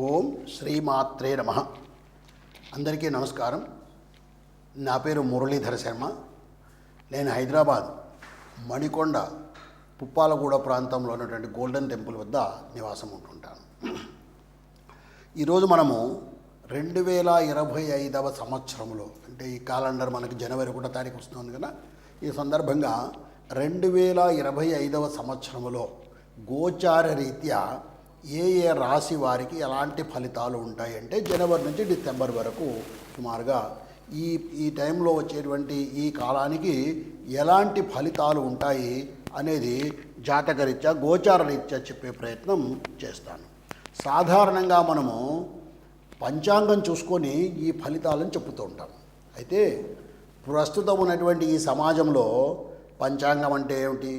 ఓం శ్రీమాత్రే నమః. అందరికీ నమస్కారం. నా పేరు మురళీధర శర్మ. నేను హైదరాబాద్ మణికొండ పుప్పాలగూడ ప్రాంతంలో ఉన్నటువంటి గోల్డెన్ టెంపుల్ వద్ద నివాసం ఉంటుంటాను. ఈరోజు మనము 2025వ సంవత్సరంలో, అంటే ఈ క్యాలెండర్ మనకి జనవరి 1వ తారీఖు వస్తుంది కదా, ఈ సందర్భంగా 2025వ సంవత్సరంలో గోచార రీత్యా ఏ రాశి వారికి ఎలాంటి ఫలితాలు ఉంటాయంటే జనవరి నుంచి డిసెంబర్ వరకు సుమారుగా ఈ టైంలో వచ్చేటువంటి ఈ కాలానికి ఎలాంటి ఫలితాలు ఉంటాయి అనేది జాతకరీత్యా గోచార రీత్యా చెప్పే ప్రయత్నం చేస్తాను. సాధారణంగా మనము పంచాంగం చూసుకొని ఈ ఫలితాలను చెప్పుతూ ఉంటాం. అయితే ప్రస్తుతం ఉన్నటువంటి ఈ సమాజంలో పంచాంగం అంటే ఏమిటి,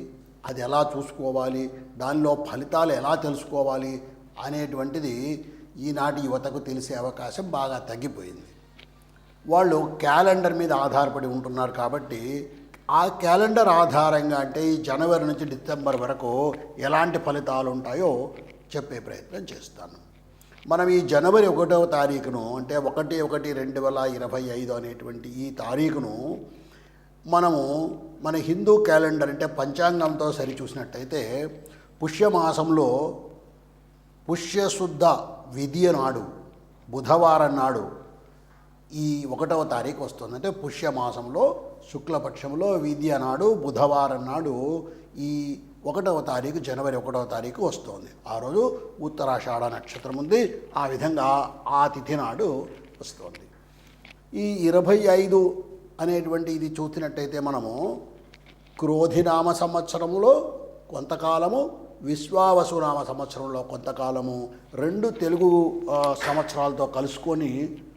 అది ఎలా చూసుకోవాలి, దానిలో ఫలితాలు ఎలా తెలుసుకోవాలి అనేటువంటిది ఈనాటి యువతకు తెలిసే అవకాశం బాగా తగ్గిపోయింది. వాళ్ళు క్యాలెండర్ మీద ఆధారపడి ఉంటున్నారు. కాబట్టి ఆ క్యాలెండర్ ఆధారంగా, అంటే ఈ జనవరి నుంచి డిసెంబర్ వరకు ఎలాంటి ఫలితాలు ఉంటాయో చెప్పే ప్రయత్నం చేస్తాను. మనం ఈ జనవరి 1వ తారీఖును, అంటే 1/1/2025 అనేటువంటి ఈ తారీఖును మనము మన హిందూ క్యాలెండర్ అంటే పంచాంగంతో సరిచూసినట్టయితే పుష్యమాసంలో పుష్యశుద్ధ విధియ నాడు బుధవారం నాడు ఈ 1వ తారీఖు వస్తుంది. అంటే పుష్యమాసంలో శుక్లపక్షంలో విధియ నాడు బుధవారం నాడు ఈ 1వ తారీఖు జనవరి 1వ తారీఖు వస్తుంది. ఆ రోజు ఉత్తరాషాఢ నక్షత్రం ఉంది. ఆ విధంగా ఆ తిథి నాడు వస్తుంది. ఈ 25 అనేటువంటి ఇది చూసినట్టయితే మనము క్రోధినామ సంవత్సరంలో కొంతకాలము, విశ్వావసునామ సంవత్సరంలో కొంతకాలము, 2 తెలుగు సంవత్సరాలతో కలుసుకొని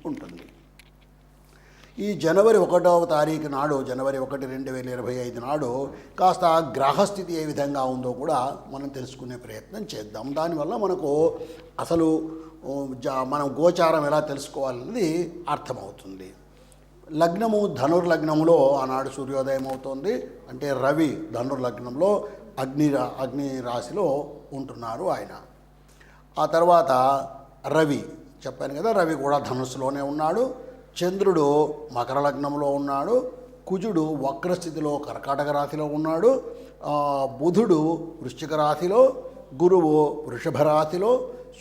ఉంటుంది. ఈ జనవరి 1వ తారీఖు నాడు, జనవరి 1, 2025 నాడు కాస్త గ్రహస్థితి ఏ విధంగా ఉందో కూడా మనం తెలుసుకునే ప్రయత్నం చేద్దాం. దానివల్ల మనకు అసలు మనం గోచారం ఎలా తెలుసుకోవాలన్నది అర్థమవుతుంది. లగ్నము ధనుర్లగ్నములో ఆనాడు సూర్యోదయం అవుతోంది. అంటే రవి ధనుర్లగ్నంలో అగ్ని రాశిలో ఉంటున్నారు ఆయన. ఆ తర్వాత రవి చెప్పాను కదా, రవి కూడా ధనుస్సులోనే ఉన్నాడు. చంద్రుడు మకర లగ్నంలో ఉన్నాడు. కుజుడు వక్రస్థితిలో కర్కాటక రాశిలో ఉన్నాడు. బుధుడు వృశ్చిక రాశిలో, గురువు వృషభ రాశిలో,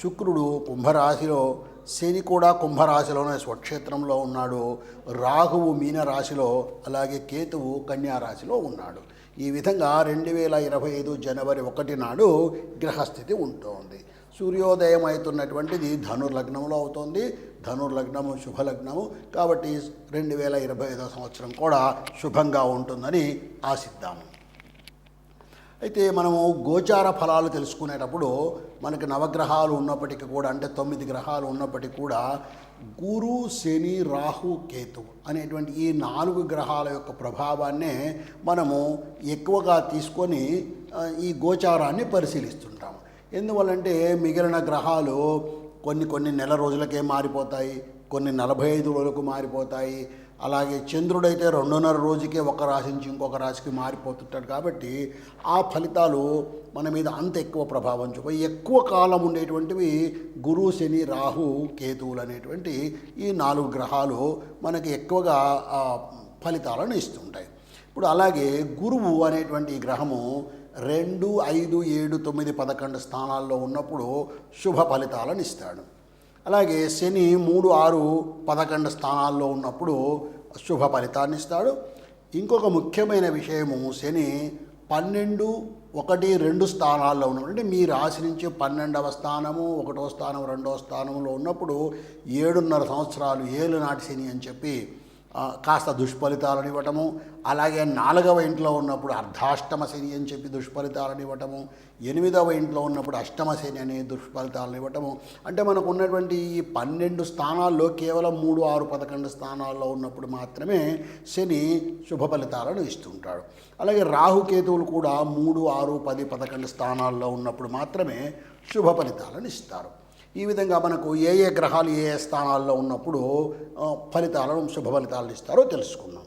శుక్రుడు కుంభరాశిలో, శని కూడా కుంభరాశిలోనే స్వక్షేత్రంలో ఉన్నాడు. రాహువు మీనరాశిలో, అలాగే కేతువు కన్యారాశిలో ఉన్నాడు. ఈ విధంగా 2025 జనవరి 1 నాడు గ్రహస్థితి ఉంటుంది. సూర్యోదయం అవుతున్నటువంటిది ధనుర్లగ్నంలో అవుతుంది. ధనుర్లగ్నము శుభలగ్నము కాబట్టి 2025 సంవత్సరం కూడా శుభంగా ఉంటుందని ఆశిద్దాము. అయితే మనము గోచార ఫలాలు తెలుసుకునేటప్పుడు మనకి నవగ్రహాలు ఉన్నప్పటికీ కూడా, అంటే 9 గ్రహాలు ఉన్నప్పటికీ కూడా గురు, శని, రాహు, కేతు అనేటువంటి ఈ 4 గ్రహాల యొక్క ప్రభావాన్నే మనము ఎక్కువగా తీసుకొని ఈ గోచారాన్ని పరిశీలిస్తుంటాము. ఎందువల్లంటే మిగిలిన గ్రహాలు కొన్ని నెల రోజులకే మారిపోతాయి, కొన్ని 45 రోజులకు మారిపోతాయి. అలాగే చంద్రుడైతే 2.5 రోజుకే ఒక రాశి నుంచి ఇంకొక రాశికి మారిపోతుంటాడు. కాబట్టి ఆ ఫలితాలు మన మీద అంత ఎక్కువ ప్రభావం చూపి ఎక్కువ కాలం ఉండేటువంటివి గురు, శని, రాహు, కేతువులు అనేటువంటి ఈ 4 గ్రహాలు మనకి ఎక్కువగా ఫలితాలను ఇస్తుంటాయి. ఇప్పుడు అలాగే గురువు అనేటువంటి ఈ గ్రహము 2, 5, 7, 9, 11 స్థానాల్లో ఉన్నప్పుడు శుభ ఫలితాలను ఇస్తాడు. అలాగే శని 3, 6, 11 స్థానాల్లో ఉన్నప్పుడు శుభ ఫలితాన్ని ఇస్తాడు. ఇంకొక ముఖ్యమైన విషయము, శని 12, 1, 2 స్థానాల్లో ఉన్నప్పుడు, అంటే మీ రాశి నుంచి 12వ స్థానము, 1వ స్థానం, 2వ స్థానంలో ఉన్నప్పుడు 7.5 సంవత్సరాలు ఏలునాటి శని అని చెప్పి కాస్త దుష్ఫలితాలను ఇవ్వటము. అలాగే 4వ ఇంట్లో ఉన్నప్పుడు అర్ధాష్టమ శని అని చెప్పి దుష్ఫలితాలను ఇవ్వటము. 8వ ఇంట్లో ఉన్నప్పుడు అష్టమ శని అనే దుష్ఫలితాలను ఇవ్వటము. అంటే మనకు ఉన్నటువంటి ఈ 12 స్థానాల్లో కేవలం 3, 6, 11 స్థానాల్లో ఉన్నప్పుడు మాత్రమే శని శుభ ఫలితాలను ఇస్తుంటాడు. అలాగే రాహుకేతువులు కూడా 3, 6, 10, 11 స్థానాల్లో ఉన్నప్పుడు మాత్రమే శుభ ఫలితాలను ఇస్తారు. ఈ విధంగా మనకు ఏ గ్రహాలు ఏ స్థానాల్లో ఉన్నప్పుడు ఫలితాలను శుభ ఫలితాలను ఇస్తారో తెలుసుకున్నాం.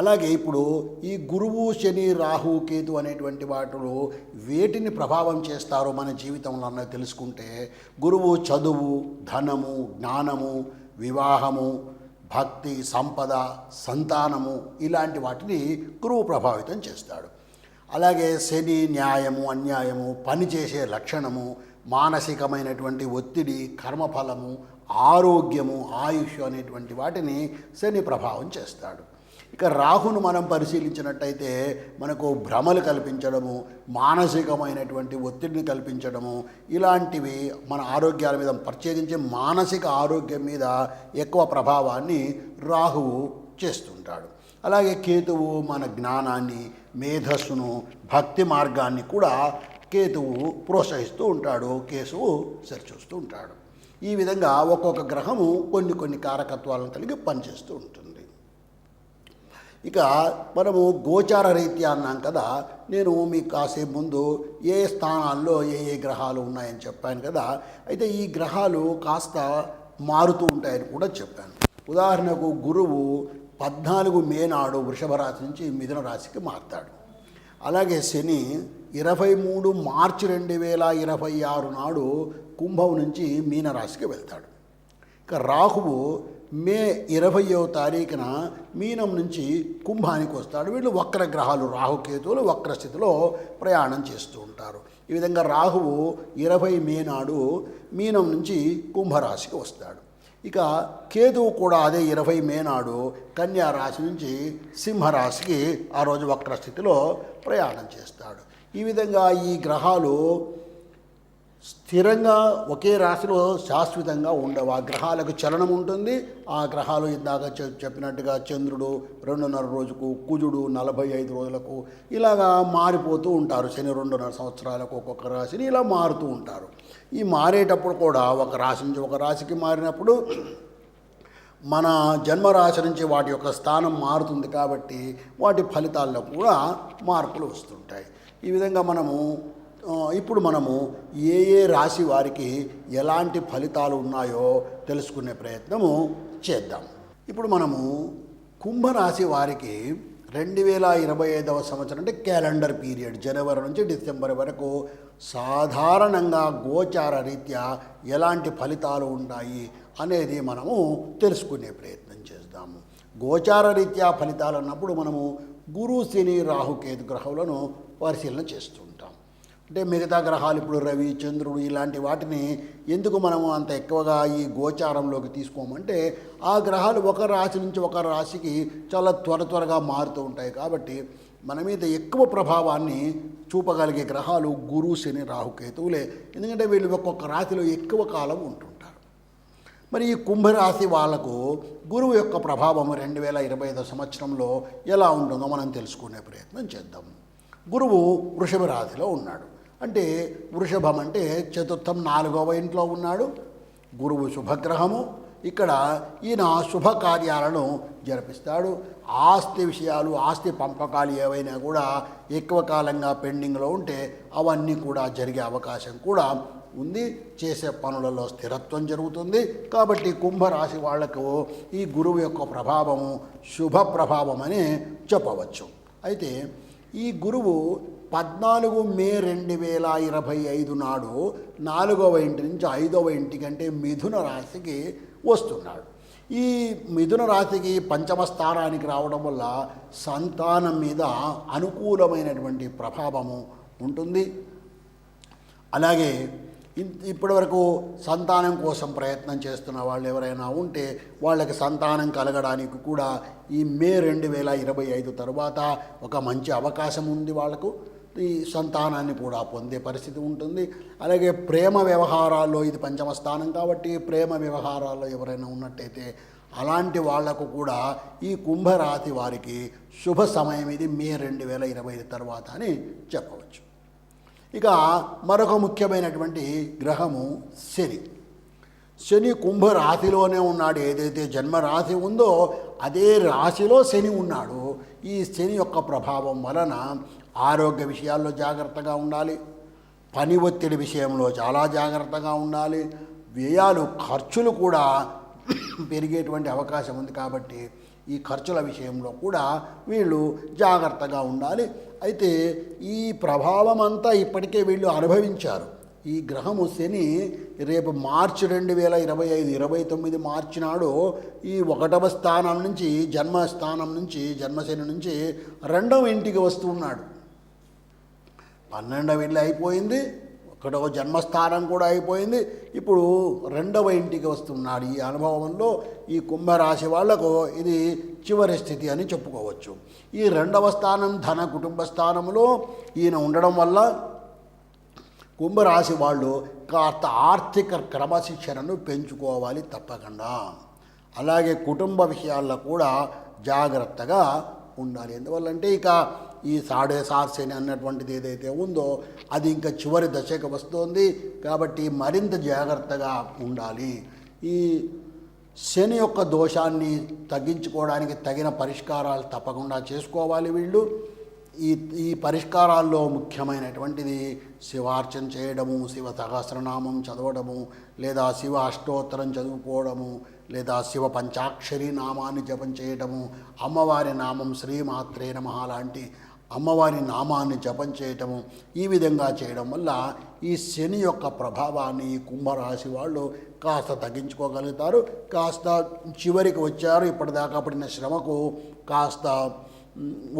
అలాగే ఇప్పుడు ఈ గురువు శని రాహు కేతు అనేటువంటి వాటిలో వేటిని ప్రభావం చేస్తారో మన జీవితంలో అన్నది తెలుసుకుంటే, గురువు చదువు, ధనము, జ్ఞానము, వివాహము, భక్తి, సంపద, సంతానము ఇలాంటి వాటిని గురువు ప్రభావితం చేస్తాడు. అలాగే శని న్యాయము, అన్యాయము, పనిచేసే లక్షణము, మానసికమైనటువంటి ఒత్తిడి, కర్మఫలము, ఆరోగ్యము, ఆయుష్ అనేటువంటి వాటిని శని ప్రభావం చేస్తాడు. ఇక రాహును మనం పరిశీలించినట్టయితే మనకు భ్రమలు కల్పించడము, మానసికమైనటువంటి ఒత్తిడిని కల్పించడము, ఇలాంటివి మన ఆరోగ్యాల మీద, ప్రత్యేకించి మానసిక ఆరోగ్యం మీద ఎక్కువ ప్రభావాన్ని రాహువు చేస్తుంటాడు. అలాగే కేతువు మన జ్ఞానాన్ని, మేధస్సును, భక్తి మార్గాన్ని కూడా కేతువు ప్రోత్సహిస్తూ ఉంటాడు, కేతువు సరిచూస్తూ ఉంటాడు. ఈ విధంగా ఒక్కొక్క గ్రహము కొన్ని కారకత్వాలను కలిగి పనిచేస్తూ ఉంటుంది. ఇక మనము గోచార రీత్యా అన్నాం కదా, నేను మీకు కాసేపు ముందు ఏ స్థానాల్లో ఏ గ్రహాలు ఉన్నాయని చెప్పాను కదా. అయితే ఈ గ్రహాలు కాస్త మారుతూ ఉంటాయని కూడా చెప్పాను. ఉదాహరణకు గురువు 14 మే నాడు వృషభ రాశి నుంచి మిథున రాశికి మారుతాడు. అలాగే శని 23 మార్చి 2026 నాడు కుంభం నుంచి మీనరాశికి వెళ్తాడు. ఇక రాహువు మే 20వ తారీఖున మీనం నుంచి కుంభానికి వస్తాడు. వీళ్ళు వక్ర గ్రహాలు, రాహుకేతువులు వక్ర స్థితిలో ప్రయాణం చేస్తూ ఉంటారు. ఈ విధంగా రాహువు 20 మే నాడు మీనం నుంచి కుంభరాశికి వస్తాడు. ఇక కేతువు కూడా అదే 20 మే నాడు కన్యా రాశి నుంచి సింహరాశికి ఆ రోజు వక్ర స్థితిలో ప్రయాణం చేస్తాడు. ఈ విధంగా ఈ గ్రహాలు స్థిరంగా ఒకే రాశిలో శాశ్వతంగా ఉండవు. ఆ గ్రహాలకు చలనం ఉంటుంది. ఆ గ్రహాలు ఇందాక చెప్పినట్టుగా చంద్రుడు 2.5 రోజుకు, కుజుడు 45 రోజులకు ఇలాగా మారిపోతూ ఉంటారు. శని 2.5 సంవత్సరాలకు ఒక్కొక్క రాశిని ఇలా మారుతూ ఉంటారు. ఈ మారేటప్పుడు కూడా ఒక రాశి నుంచి ఒక రాశికి మారినప్పుడు మన జన్మరాశి నుంచి వాటి యొక్క స్థానం మారుతుంది కాబట్టి వాటి ఫలితాల్లో కూడా మార్పులు వస్తుంటాయి. ఈ విధంగా ఇప్పుడు మనము ఏ రాశి వారికి ఎలాంటి ఫలితాలు ఉన్నాయో తెలుసుకునే ప్రయత్నము చేద్దాం. ఇప్పుడు మనము కుంభరాశి వారికి 2025వ సంవత్సరం అంటే క్యాలెండర్ పీరియడ్ జనవరి నుంచి డిసెంబర్ వరకు సాధారణంగా గోచార రీత్యా ఎలాంటి ఫలితాలు ఉంటాయి అనేది మనము తెలుసుకునే ప్రయత్నం చేద్దాము. గోచార రీత్యా ఫలితాలు అన్నప్పుడు మనము గురు, శని, రాహుకేతు గ్రహాలను పరిశీలన చేస్తుంటాం. అంటే మిగతా గ్రహాలు ఇప్పుడు రవి, చంద్రుడు ఇలాంటి వాటిని ఎందుకు మనము అంత ఎక్కువగా ఈ గోచారంలోకి తీసుకోమంటే, ఆ గ్రహాలు ఒక రాశి నుంచి ఒక రాశికి చాలా త్వరగా మారుతూ ఉంటాయి. కాబట్టి మన మీద ఎక్కువ ప్రభావాన్ని చూపగలిగే గ్రహాలు గురు, శని, రాహుకేతువులే. ఎందుకంటే వీళ్ళు ఒక్కొక్క రాశిలో ఎక్కువ కాలం ఉంటుంటారు. మరి ఈ కుంభరాశి వాళ్లకు గురువు యొక్క ప్రభావం 2025 సంవత్సరంలో ఎలా ఉంటుందో మనం తెలుసుకునే ప్రయత్నం చేద్దాం. గురువు వృషభ రాశిలో ఉన్నాడు. అంటే వృషభం అంటే చతుర్థం 4వ ఇంట్లో ఉన్నాడు. గురువు శుభగ్రహము. ఇక్కడ ఈయన శుభ కార్యాలను జరిపిస్తాడు. ఆస్తి విషయాలు, ఆస్తి పంపకాలు ఏవైనా కూడా ఎక్కువ కాలంగా పెండింగ్లో ఉంటే అవన్నీ కూడా జరిగే అవకాశం కూడా ఉంది. చేసే పనులలో స్థిరత్వం జరుగుతుంది. కాబట్టి కుంభరాశి వాళ్లకు ఈ గురువు యొక్క ప్రభావము శుభ ప్రభావం అని చెప్పవచ్చు. అయితే ఈ గురువు 14 మే 2025 నాడు 4వ ఇంటి నుంచి 5వ ఇంటికి అంటే మిథున రాశికి వస్తున్నాడు. ఈ మిథున రాశికి పంచమ స్థానానికి రావడం వల్ల సంతానం మీద అనుకూలమైనటువంటి ప్రభావము ఉంటుంది. అలాగే ఇప్పటివరకు సంతానం కోసం ప్రయత్నం చేస్తున్న వాళ్ళు ఎవరైనా ఉంటే వాళ్ళకి సంతానం కలగడానికి కూడా ఈ మే 2025 తర్వాత ఒక మంచి అవకాశం ఉంది. వాళ్లకు ఈ సంతానాన్ని కూడా పొందే పరిస్థితి ఉంటుంది. అలాగే ప్రేమ వ్యవహారాల్లో ఇది పంచమ స్థానం కాబట్టి ప్రేమ వ్యవహారాల్లో ఎవరైనా ఉన్నట్టయితే అలాంటి వాళ్లకు కూడా ఈ కుంభరాశి వారికి శుభ సమయం ఇది మే 2025 తర్వాత అని చెప్పవచ్చు. ఇక మరొక ముఖ్యమైనటువంటి గ్రహము శని. శని కుంభరాశిలోనే ఉన్నాడు. ఏదైతే జన్మరాశి ఉందో అదే రాశిలో శని ఉన్నాడు. ఈ శని యొక్క ప్రభావం వలన ఆరోగ్య విషయాల్లో జాగ్రత్తగా ఉండాలి. పని ఒత్తిడి విషయంలో చాలా జాగ్రత్తగా ఉండాలి. వ్యయాలు, ఖర్చులు కూడా పెరిగేటువంటి అవకాశం ఉంది. కాబట్టి ఈ ఖర్చుల విషయంలో కూడా వీళ్ళు జాగ్రత్తగా ఉండాలి. అయితే ఈ ప్రభావం అంతా ఇప్పటికే వీళ్ళు అనుభవించారు. ఈ గ్రహము శని రేపు మార్చి 2025 29 మార్చి నాడు ఈ 1వ స్థానం నుంచి జన్మస్థానం నుంచి జన్మశని నుంచి 2వ ఇంటికి వస్తున్నాడు. 12వ ఇల్లు అయిపోయింది, 1వ జన్మస్థానం కూడా అయిపోయింది, ఇప్పుడు 2వ ఇంటికి వస్తున్నాడు. ఈ అనుభవంలో ఈ కుంభరాశి వాళ్లకు ఇది చివరి స్థితి అని చెప్పుకోవచ్చు. ఈ 2వ స్థానం ధన కుటుంబ స్థానంలో ఈయన ఉండడం వల్ల కుంభరాశి వాళ్ళు కాస్త ఆర్థిక క్రమశిక్షణను పెంచుకోవాలి తప్పకుండా. అలాగే కుటుంబ విషయాల్లో కూడా జాగ్రత్తగా ఉండాలి. ఎందువల్లంటే ఇక ఈ 7.5 శని అన్నటువంటిది ఏదైతే ఉందో అది ఇంకా చివరి దశకు వస్తుంది కాబట్టి మరింత జాగ్రత్తగా ఉండాలి. ఈ శని యొక్క దోషాన్ని తగ్గించుకోవడానికి తగిన పరిష్కారాలు తప్పకుండా చేసుకోవాలి వీళ్ళు. ఈ పరిష్కారాల్లో ముఖ్యమైనటువంటిది శివార్చన చేయడము, శివ సహస్రనామం చదవడము, లేదా శివ అష్టోత్తరం చదువుకోవడము, లేదా శివ పంచాక్షరి నామాన్ని జపం చేయడము, అమ్మవారి నామం శ్రీమాత్రే నమః లాంటి అమ్మవారి నామాన్ని జపం చేయటము. ఈ విధంగా చేయడం వల్ల ఈ శని యొక్క ప్రభావాన్ని ఈ కుంభరాశి వాళ్ళు కాస్త తగ్గించుకోగలుగుతారు. కాస్త చివరికి వచ్చారు, ఇప్పటిదాకా పడిన శ్రమకు కాస్త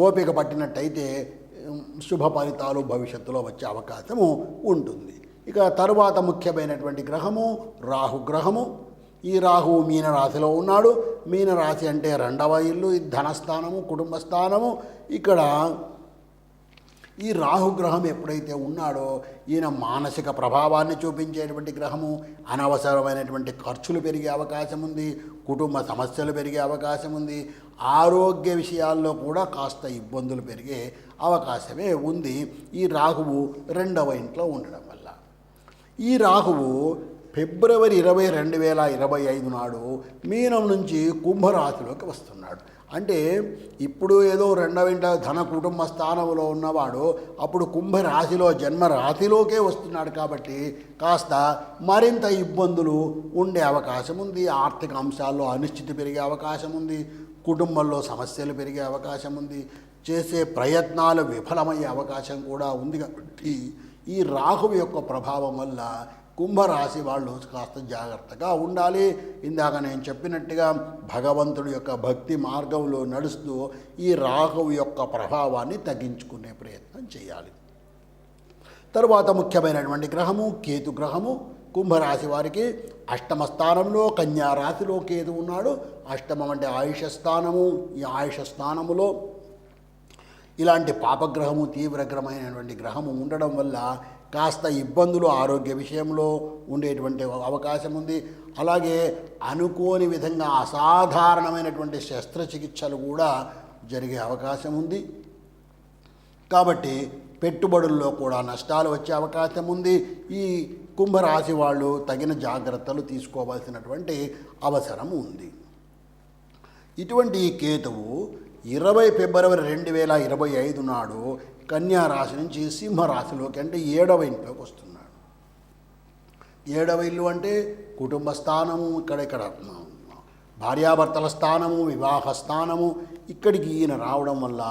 ఓపిక పట్టినట్టయితే శుభ ఫలితాలు భవిష్యత్తులో వచ్చే అవకాశము ఉంటుంది. ఇక తరువాత ముఖ్యమైనటువంటి గ్రహము రాహుగ్రహము. ఈ రాహువు మీనరాశిలో ఉన్నాడు. మీనరాశి అంటే 2వ ఇల్లు, ధనస్థానము, కుటుంబ స్థానము. ఇక్కడ ఈ రాహుగ్రహం ఎప్పుడైతే ఉన్నాడో ఈయన మానసిక ప్రభావాన్ని చూపించేటువంటి గ్రహము. అనవసరమైనటువంటి ఖర్చులు పెరిగే అవకాశం ఉంది, కుటుంబ సమస్యలు పెరిగే అవకాశం ఉంది, ఆరోగ్య విషయాల్లో కూడా కాస్త ఇబ్బందులు పెరిగే అవకాశమే ఉంది ఈ రాహువు 2వ ఇంట్లో ఉండడం వల్ల. ఈ రాహువు ఫిబ్రవరి 20 2025 నాడు మీనం నుంచి కుంభరాశిలోకి వస్తున్నాడు. అంటే ఇప్పుడు ఏదో 2వ ఇంట ధన కుటుంబ స్థానంలో ఉన్నవాడు అప్పుడు కుంభరాశిలో జన్మరాశిలోకే వస్తున్నాడు కాబట్టి కాస్త మరింత ఇబ్బందులు ఉండే అవకాశం ఉంది. ఆర్థిక అంశాల్లో అనిశ్చితి పెరిగే అవకాశం ఉంది, కుటుంబంలో సమస్యలు పెరిగే అవకాశం ఉంది, చేసే ప్రయత్నాలు విఫలమయ్యే అవకాశం కూడా ఉంది. కాబట్టి ఈ రాహువు యొక్క ప్రభావం వల్ల కుంభరాశి వాళ్ళు కాస్త జాగ్రత్తగా ఉండాలి. ఇందాక నేను చెప్పినట్టుగా భగవంతుడి యొక్క భక్తి మార్గంలో నడుస్తూ ఈ రాహువు యొక్క ప్రభావాన్ని తగ్గించుకునే ప్రయత్నం చేయాలి. తరువాత ముఖ్యమైనటువంటి గ్రహము కేతు గ్రహము. కుంభరాశి వారికి 8వ స్థానంలో కన్యా రాశిలో కేతు ఉన్నాడు. 8మం అంటే ఆయుష స్థానము. ఈ ఆయుష స్థానములో ఇలాంటి పాపగ్రహము, తీవ్రగ్రహమైనటువంటి గ్రహము ఉండడం వల్ల కాస్త ఇబ్బందులు ఆరోగ్య విషయంలో ఉండేటువంటి అవకాశం ఉంది. అలాగే అనుకోని విధంగా అసాధారణమైనటువంటి శస్త్రచికిత్సలు కూడా జరిగే అవకాశం ఉంది. కాబట్టి పెట్టుబడుల్లో కూడా నష్టాలు వచ్చే అవకాశం ఉంది. ఈ కుంభరాశి వాళ్ళు తగిన జాగ్రత్తలు తీసుకోవాల్సినటువంటి అవసరం ఉంది. ఇటువంటి ఈ కేతువు 20 ఫిబ్రవరి 2025 నాడు కన్యా రాశి నుంచి సింహరాశిలోకి అంటే 7వ ఇంట్లోకి వస్తున్నాడు. 7వ ఇల్లు అంటే కుటుంబ స్థానము, ఇక్కడ భార్యాభర్తల స్థానము, వివాహ స్థానము. ఇక్కడికి ఈయన రావడం వల్ల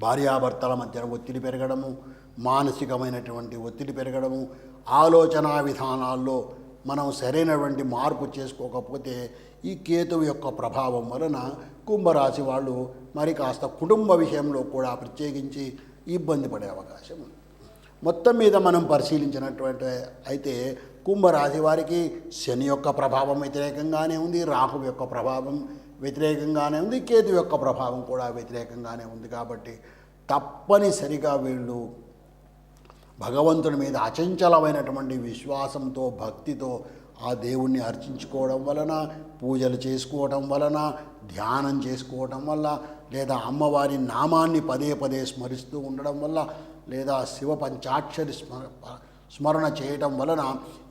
భార్యాభర్తల మధ్యన ఒత్తిడి పెరగడము, మానసికమైనటువంటి ఒత్తిడి పెరగడము, ఆలోచన విధానాల్లో మనం సరైనటువంటి మార్పు చేసుకోకపోతే ఈ కేతువు యొక్క ప్రభావం వలన కుంభరాశి వాళ్ళు మరి కాస్త కుటుంబ విషయంలో కూడా ప్రత్యేకించి ఇబ్బంది పడే అవకాశం ఉంది. మొత్తం మీద మనం పరిశీలించినటువంటి అయితే కుంభరాశి వారికి శని యొక్క ప్రభావం వ్యతిరేకంగానే ఉంది, రాహు యొక్క ప్రభావం వ్యతిరేకంగానే ఉంది, కేతు యొక్క ప్రభావం కూడా వ్యతిరేకంగానే ఉంది. కాబట్టి తప్పనిసరిగా వీళ్ళు భగవంతుని మీద అచంచలమైనటువంటి విశ్వాసంతో భక్తితో ఆ దేవుణ్ణి అర్చించుకోవడం వలన, పూజలు చేసుకోవడం వలన, ధ్యానం చేసుకోవడం వల్ల, లేదా అమ్మవారి నామాన్ని పదే పదే స్మరిస్తూ ఉండడం వల్ల, లేదా శివ పంచాక్షరి స్మరణ చేయటం వలన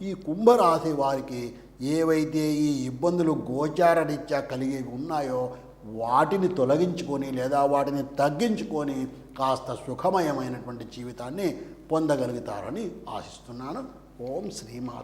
ఈ కుంభరాశి వారికి ఏవైతే ఈ ఇబ్బందులు గోచారరీత్యా కలిగి ఉన్నాయో వాటిని తొలగించుకొని లేదా వాటిని తగ్గించుకొని కాస్త సుఖమయమైనటువంటి జీవితాన్ని పొందగలుగుతారని ఆశిస్తున్నాను. ఓం శ్రీమాత.